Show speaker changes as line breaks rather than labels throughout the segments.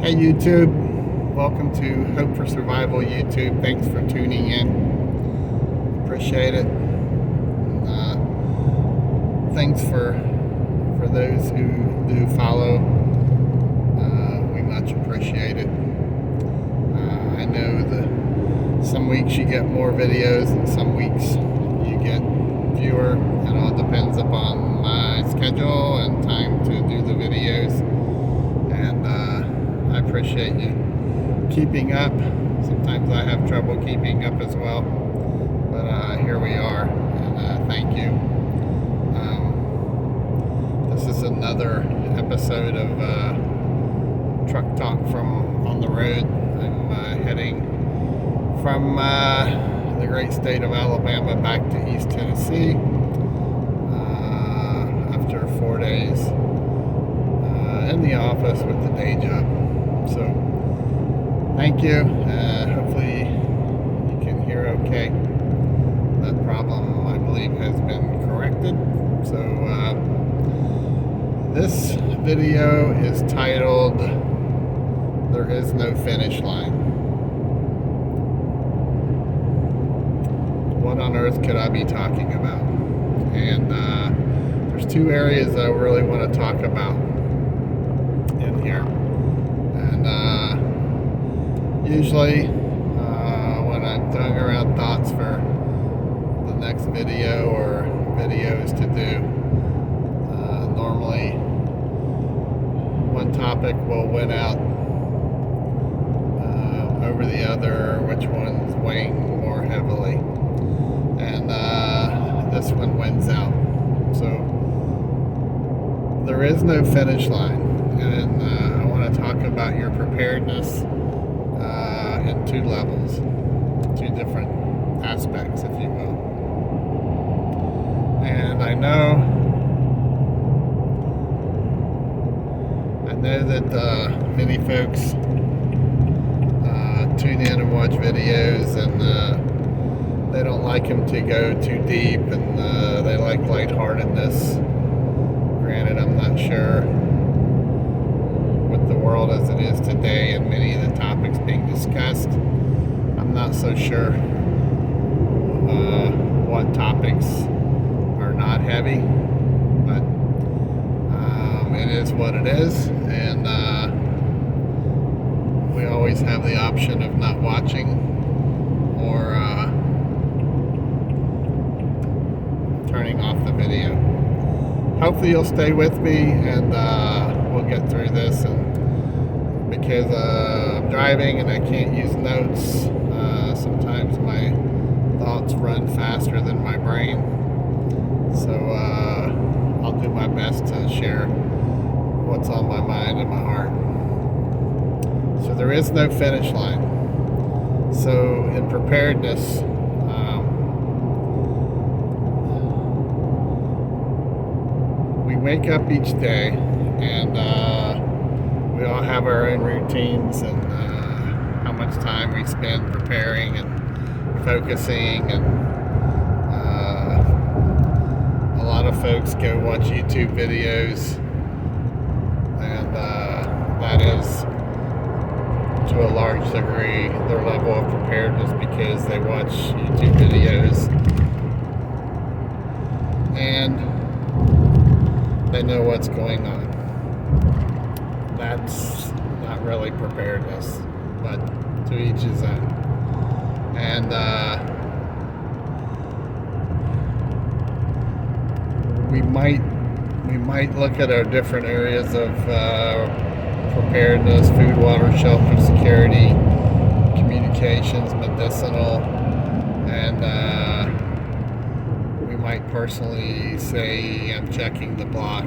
Hey YouTube, welcome to Hope for Survival YouTube. Thanks for tuning in. Appreciate it. Thanks for those who do follow. We much appreciate it. I know that some weeks you get more videos and some weeks you get fewer. It all depends upon my schedule and time to do the videos. And I appreciate you keeping up. Sometimes I have trouble keeping up as well, but here we are, and thank you. This is another episode of Truck Talk from on the road. I'm heading from the great state of Alabama back to East Tennessee after 4 days in the office with the day job. So thank you. Hopefully you can hear okay. That problem, I believe, has been corrected. So this video is titled "There Is No Finish Line." What on earth could I be talking about? And there's two areas I really want to talk about in here. And usually when I'm throwing around thoughts for the next video or videos to do, normally one topic will win out over the other, which one's weighing more heavily, and this one wins out. So there is no finish line, and I want to talk about your preparedness in two levels, two different aspects, if you will. And I know that many folks tune in and watch videos, and they don't like them to go too deep, and they like lightheartedness. Granted, I'm not sure with the world as it is today and many of the topics being discussed, I'm not so sure what topics are not heavy, but it is what it is, and we always have the option of not watching or turning off the video. Hopefully you'll stay with me, and we'll get through this. And because I'm driving and I can't use notes, sometimes my thoughts run faster than my brain. So I'll do my best to share what's on my mind and my heart. So there is no finish line. So in preparedness, we wake up each day, and we all have our own routines, and how much time we spend preparing and focusing, and a lot of folks go watch YouTube videos, and that is to a large degree their level of preparedness, because they watch YouTube videos and they know what's going on. That's not really preparedness, but to each his own. And we might look at our different areas of preparedness: food, water, shelter, security, communications, medicinal, and we might personally say, I'm checking the block.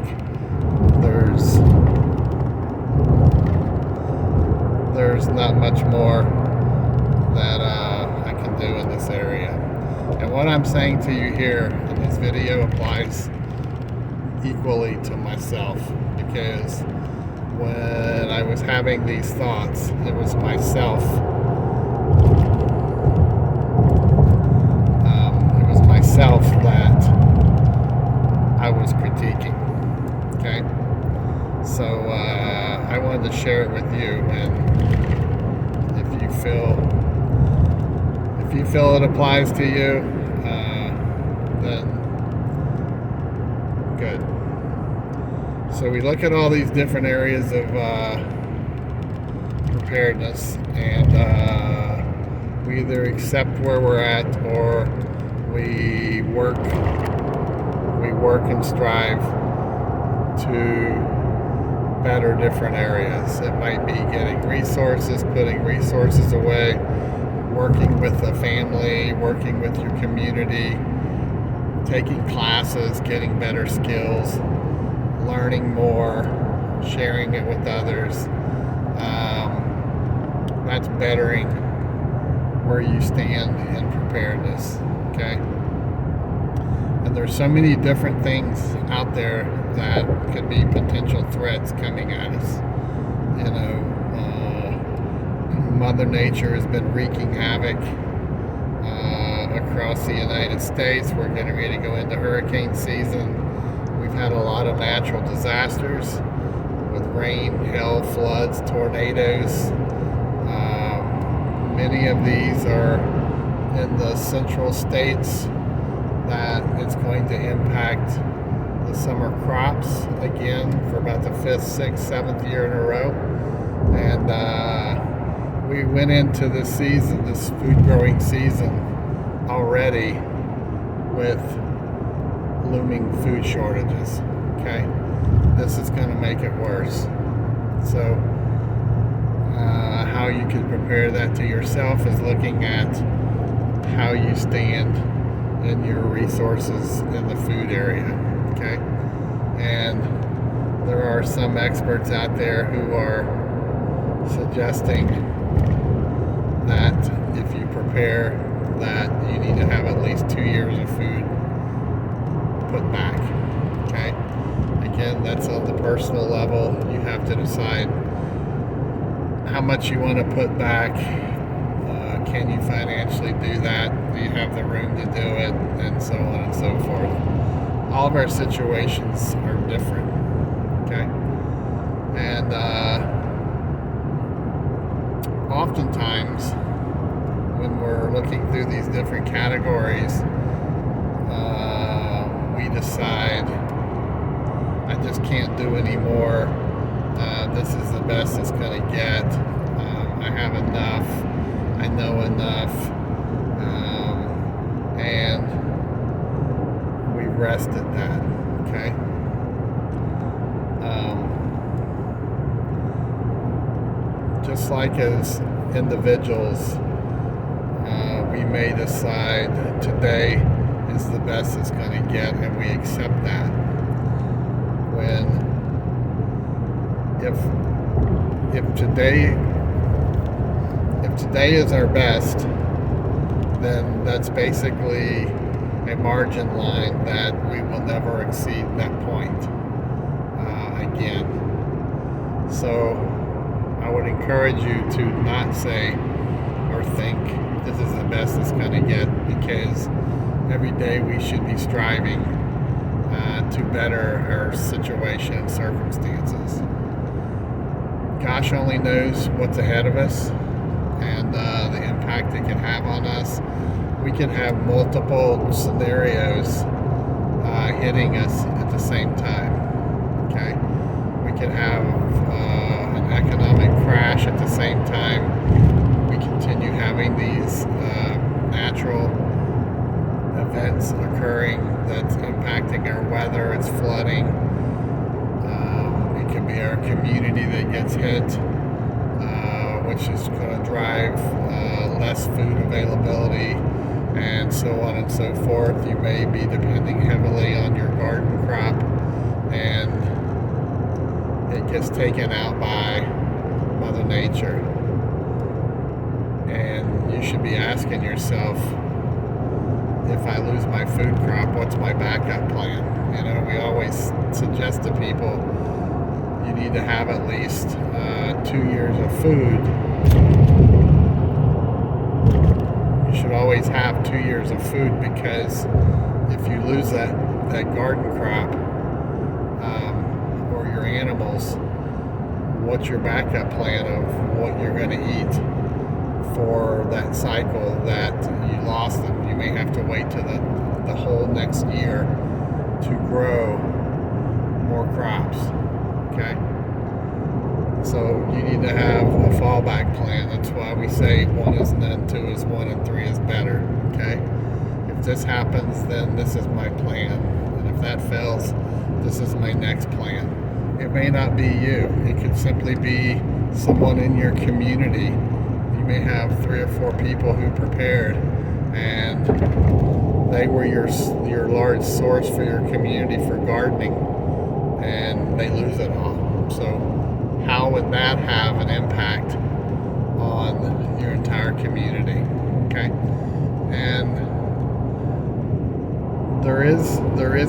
There's not much more that I can do in this area. And what I'm saying to you here in this video applies equally to myself, because when I was having these thoughts, it was myself. It was myself that I was critiquing. Okay, so I wanted to share it with you, and feel it applies to you, then good. So we look at all these different areas of preparedness, and we either accept where we're at, or we work and strive to better different areas. It might be getting resources, putting resources away, working with the family, working with your community, taking classes, getting better skills, learning more, sharing it with others. That's bettering where you stand in preparedness, okay? And there's so many different things out there that could be potential threats coming at us. You know, Mother Nature has been wreaking havoc across the United States. We're getting ready to go into hurricane season. We've had a lot of natural disasters with rain, hail, floods, tornadoes. Many of these are in the central states that it's going to impact the summer crops again for about the 5th, 6th, 7th year in a row. And we went into this season, this food growing season, already with looming food shortages, okay? This is going to make it worse. So how you can prepare that to yourself is looking at how you stand in your resources in the food area, okay? And there are some experts out there who are suggesting that if you prepare, that you need to have at least 2 years of food put back, okay? Again, that's on the personal level. You have to decide how much you want to put back. Can you financially do that? Do you have the room to do it? And so on and so forth. All of our situations are different, okay? And oftentimes, when we're looking through these different categories, we decide, I just can't do anymore. This is the best it's going to get. I have enough. I know enough. And we rest at that, okay? Just like as individuals, we may decide today is the best it's going to get, and we accept that. If today is our best, then that's basically a margin line that we will never exceed that point again. So I would encourage you to not say or think this is the best it's going to get, because every day we should be striving to better our situation and circumstances. Gosh only knows what's ahead of us and the impact it can have on us. We can have multiple scenarios hitting us at the same time, okay? We can have an economic crash at the same time. We continue having these natural events occurring that's impacting our weather. It's flooding. It can be our community that gets hit, which is going to drive less food availability, and so on and so forth. You may be depending heavily on your garden crop, and it gets taken out by Mother Nature. And you should be asking yourself, if I lose my food crop, what's my backup plan? You know, we always suggest to people, you need to have at least 2 years of food. You should always have 2 years of food, because if you lose that garden crop or your animals, what's your backup plan of what you're going to eat for that cycle that you lost them. You may have to wait till the whole next year to grow more crops. Okay? So you need to have a fallback plan. That's why we say 1 is none, 2 is 1, and 3 is better. Okay? If this happens, then this is my plan. And if that fails, this is my next plan. It may not be you. It could simply be someone in your community. You may have 3 or 4 people who prepared, and they were your large source for your community for gardening, and they lose it all. So how would that have an impact on your entire community? Okay? And there is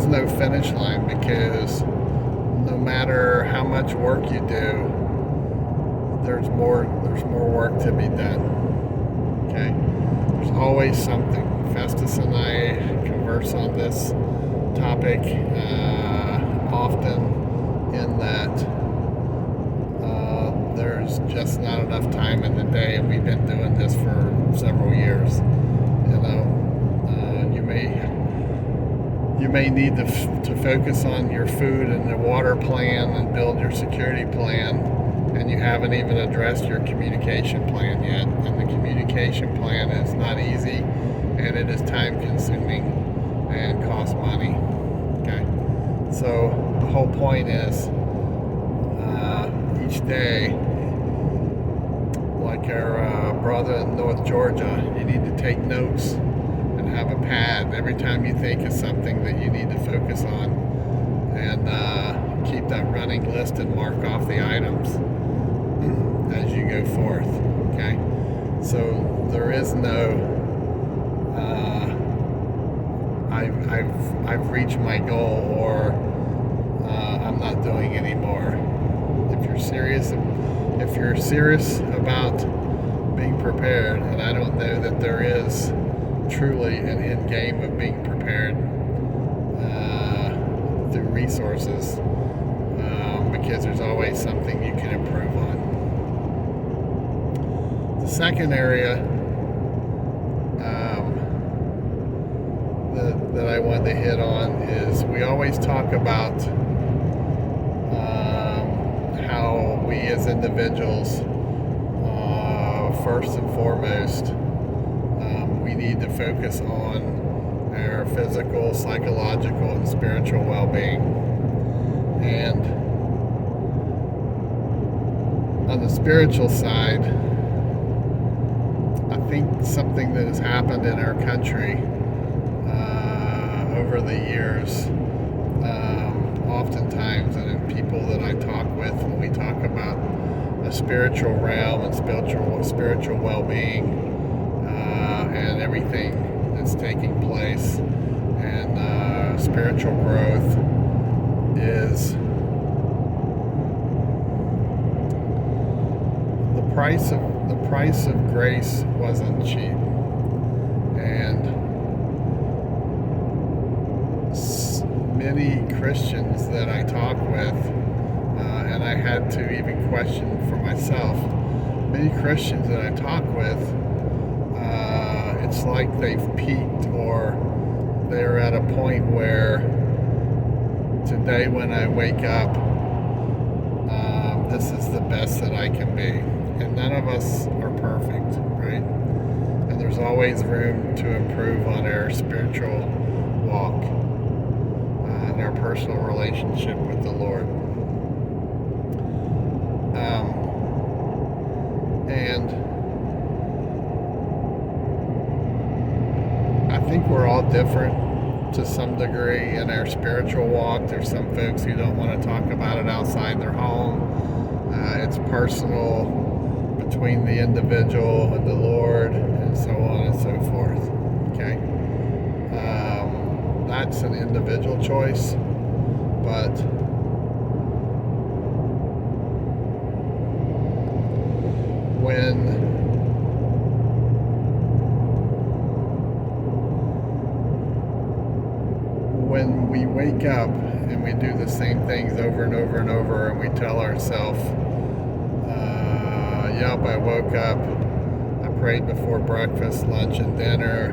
no finish line, because no matter how much work you do, there's more work to be done. Okay? There's always something. Festus and I converse on this topic often, in that there's just not enough time in the day, and we've been doing this for several years. You may need to focus on your food and the water plan and build your security plan, and you haven't even addressed your communication plan yet. And the communication plan is not easy, and it is time consuming and costs money. Okay? So the whole point is, each day, like our brother in North Georgia, you need to take notes and have a pad every time you think of something that you need to focus on, and keep that running list and mark off the items as you go forth. Okay? So there is no I've reached my goal, or I'm not doing anymore. If you're serious about being prepared, and I don't know that there is truly an end game of being prepared through resources, because there's always something you can improve on. The second area that I wanted to hit on is, we always talk about how we as individuals, first and foremost, we need to focus on our physical, psychological, and spiritual well-being. And on the spiritual side, I think something that has happened in our country over the years, oftentimes, and in people that I talk with, when we talk about a spiritual realm and spiritual well-being, and everything that's taking place, and spiritual growth, is the price of grace wasn't cheap. And many Christians that I talk with, and I had to even question for myself, many Christians that I talk with, it's like they've peaked, or they're at a point where today when I wake up, this is the best that I can be. And none of us are perfect, right? And there's always room to improve on our spiritual walk, and our personal relationship with the Lord. And I think we're all different to some degree in our spiritual walk. There's some folks who don't want to talk about it outside their home. It's personal between the individual and the Lord, and so on and so forth. Okay? That's an individual choice, but when we wake up and we do the same things over and over and over, and we tell ourselves, yep, I woke up, I prayed before breakfast, lunch, and dinner,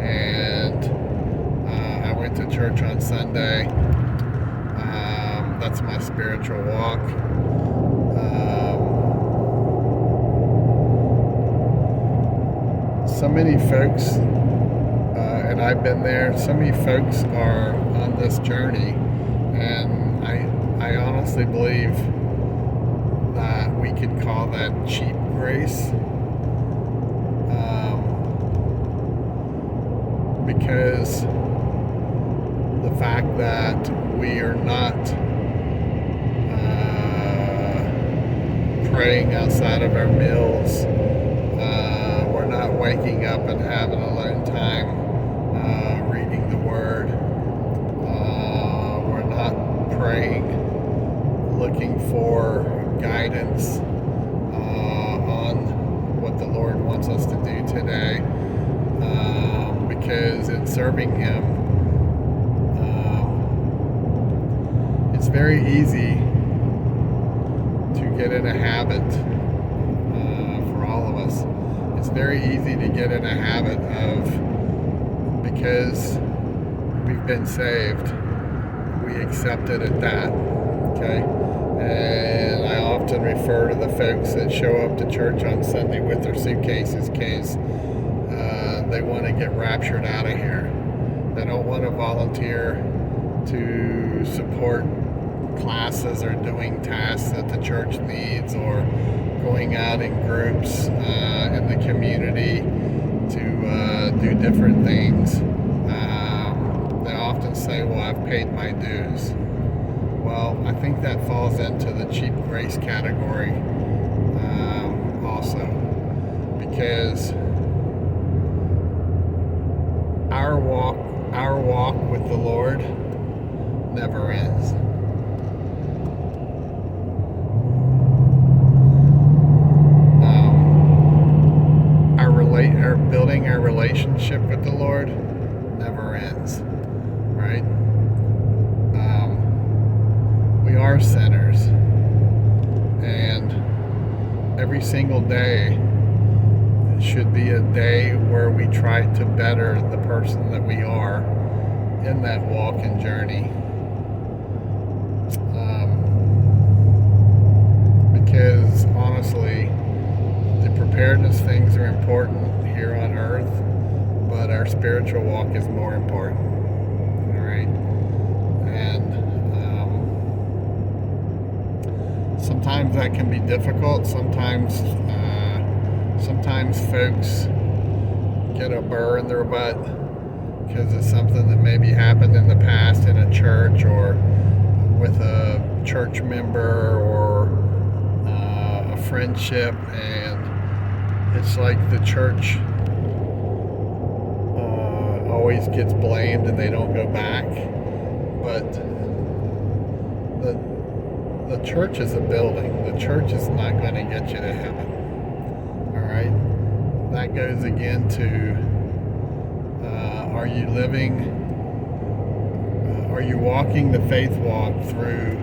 and I went to church on Sunday. That's my spiritual walk. So many folks, and I've been there, so many folks are on this journey, and I honestly believe that we could call that cheap grace, because the fact that we are not praying outside of our meals, we're not waking up and having alone time, reading the Word, we're not praying, looking for guidance on what the Lord wants us to do today, because in serving Him, it's very easy to get in a habit, for all of us. It's very easy to get in a habit of, because we've been saved, we accept it at that, okay? And I often refer to the folks that show up to church on Sunday with their suitcases because they want to get raptured out of here. They don't want to volunteer to support classes or doing tasks that the church needs, or going out in groups in the community to do different things. They often say, well, I've paid my dues. Well, I think that falls into the cheap grace category also, because our walk with the Lord never ends. Our building our relationship with the Lord never ends, right? We are sinners, and every single day should be a day where we try to better the person that we are in that walk and journey, because honestly, the preparedness things are important here on earth, but our spiritual walk is more important. All right, and sometimes that can be difficult. Sometimes folks get a burr in their butt because of something that maybe happened in the past in a church, or with a church member, or a friendship, and it's like the church always gets blamed and they don't go back. But the church is a building. The church is not going to get you to heaven. All right? That goes again to, are you walking the faith walk through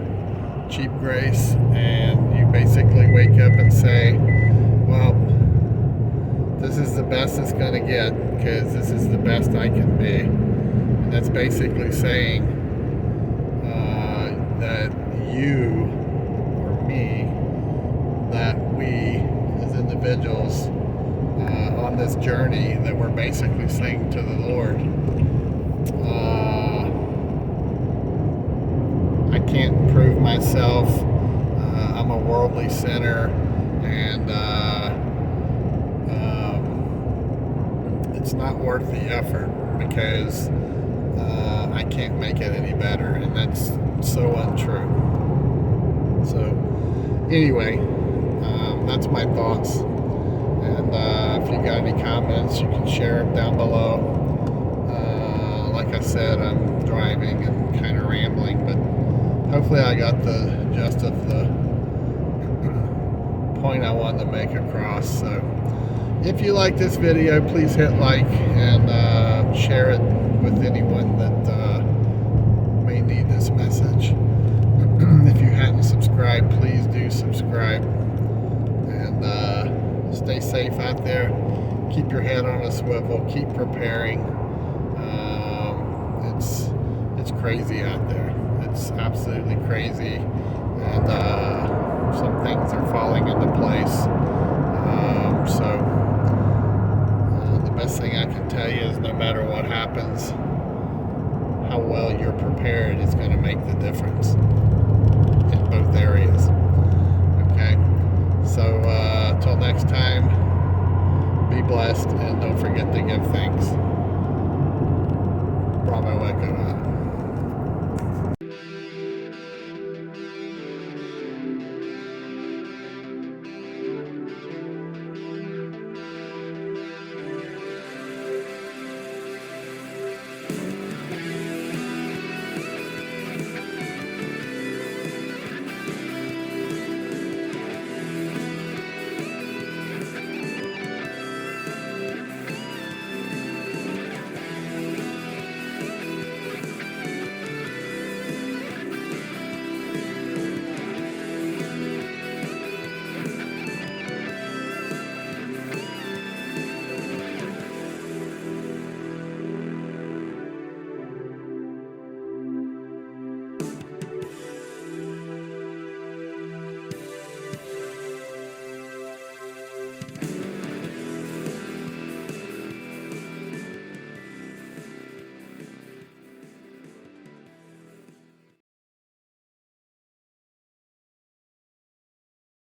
cheap grace, and you basically wake up and say, well, this is the best it's going to get because this is the best I can be. And that's basically saying that you or me, that we as individuals on this journey, that we're basically saying to the Lord, I can't improve myself. I'm a worldly sinner, and it's not worth the effort because I can't make it any better, and that's so untrue. So anyway, that's my thoughts, and if you got any comments, you can share them down below. Like I said, I'm driving and kind of rambling, but hopefully I got the gist of the point I wanted to make across. So if you like this video, please hit like and share it with anyone that may need this message. If you hadn't subscribed, please do subscribe. And stay safe out there. Keep your head on a swivel. Keep preparing. It's crazy out there. It's absolutely crazy, and some things are falling into place. The best thing I can tell you is no matter what happens, how well you're prepared is going to make the difference in both areas. Okay? So, till next time, be blessed, and don't forget to give thanks.